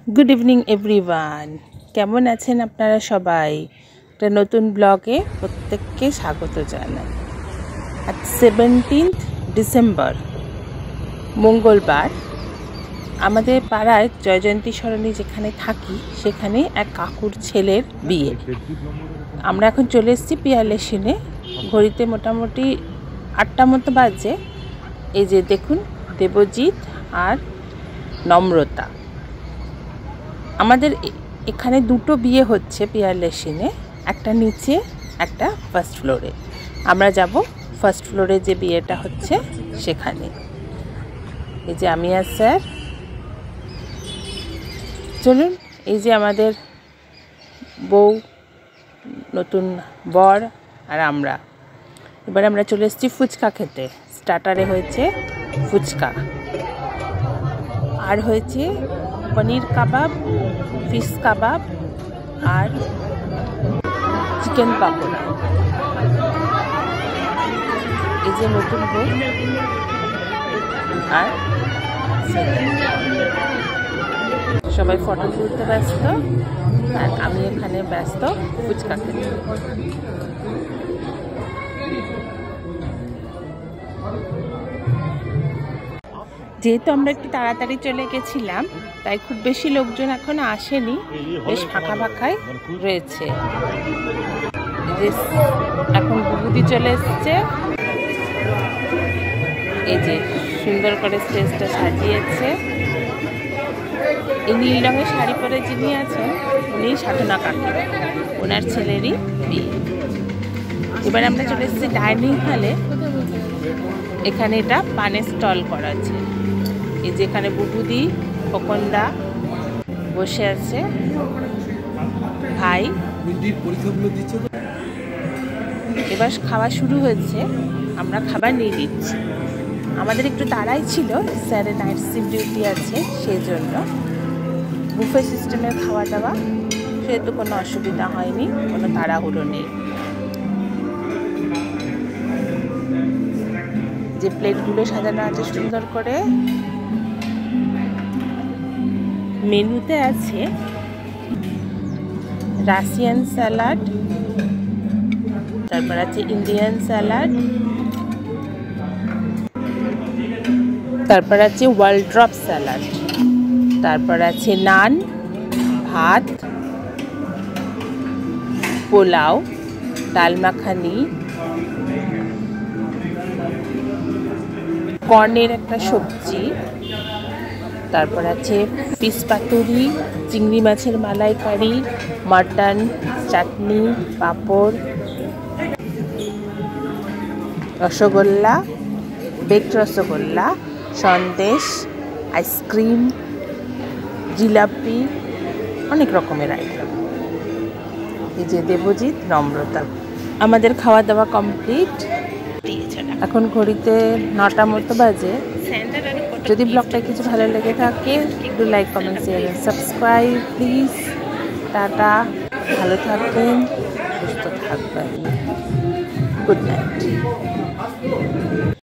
Good evening everyone, কেমন আছেন আপনারা সবাই? একটা নতুন ব্লগে প্রত্যেককে স্বাগত জানাই। আজ 17 ডিসেম্বর মঙ্গলবার। আমাদের পাড়ায় জয়জয়ন্তী সরণি যেখানে থাকি সেখানে এক কাকুর ছেলের বিয়ে। আমরা এখন চলে এসেছি পিয়ারলেশনে। ঘড়িতে মোটামুটি 8টা মতো বাজে। এই যে দেখুন, দেবজিৎ আর নম্রতা। আমাদের এখানে দুটো বিয়ে হচ্ছে পিয়ারলেশনে, একটা নিচে একটা ফার্স্ট ফ্লোরে। আমরা যাব ফার্স্ট ফ্লোরে যে বিয়েটা হচ্ছে সেখানে। এই যে আমি আর স্যার, চলুন। এই যে আমাদের বউ, নতুন বর আর আমরা। এবার আমরা চলে এসেছি ফুচকা খেতে। স্টার্টারে হয়েছে ফুচকা, আর হয়েছে পনির কাবাব, ফিশ কাবাব আর চিকেন পাকোড়া। এই যে নতুন বউ আর সবাই ফটো তুলতে ব্যস্ত, আর আমি এখানে ব্যস্ত ফুচকা খেতে। যেহেতু আমরা একটু তাড়াতাড়ি চলে গেছিলাম, তাই খুব বেশি লোকজন এখনো আসেনি, বেশ ফাঁকা ফাঁকাই রয়েছে। এখন বুবুদি চলে এসছে। এই যে সুন্দর করে স্টেজটা সাজিয়েছে। এই নীল রঙের শাড়ি পরে যিনি আছেন উনি সাধনা কাকু, ওনার ছেলেরই বিয়ে। এবার আমরা চলে এসেছি ডাইনিং হলে। এখানে এটা পানের স্টল করা আছে। এই যে এখানে বুবুদি, খোকনদা বসে আছে, ভাই। এবার খাওয়া শুরু হয়েছে, আমরা খাবার নিয়ে নিচ্ছি। আমাদের একটু তাড়াই ছিল, স্যারের নাইট শিফট ডিউটি আছে, সেই জন্য বুফে সিস্টেমের খাওয়া দাওয়া, সেহেতু কোনো অসুবিধা হয়নি, কোনো তাড়াহুড়ো নেই। যে প্লেটগুলো সাজানো আছে সুন্দর করে। মেনুতে আছে রাশিয়ান স্যালাড, তারপর আছে ইন্ডিয়ান স্যালাড, তারপর আছে ওয়ালড্রপ স্যালাড, তারপর আছে নান, ভাত, পোলাও, ডাল মাখানি, কর্নের একটা সবজি, তারপর আছে ফিশ পাতুরি, চিংড়ি মাছের মালাইকারি, মাটন, চাটনি, পাঁপড়, রসগোল্লা, বেকড রসগোল্লা, সন্দেশ, আইসক্রিম, জিলাপি, অনেক রকমের আইটেম। এই যে দেবজিৎ, নম্রতা। আমাদের খাওয়া দাওয়া কমপ্লিট। এখন ঘড়িতে 9টা মতো বাজে। যদি ব্লগটা কিছু ভালো লেগে থাকে, একটু like, comment, share, subscribe please. Tata, ভালো থাকবেন, সুস্থ থাকবেন। Good night.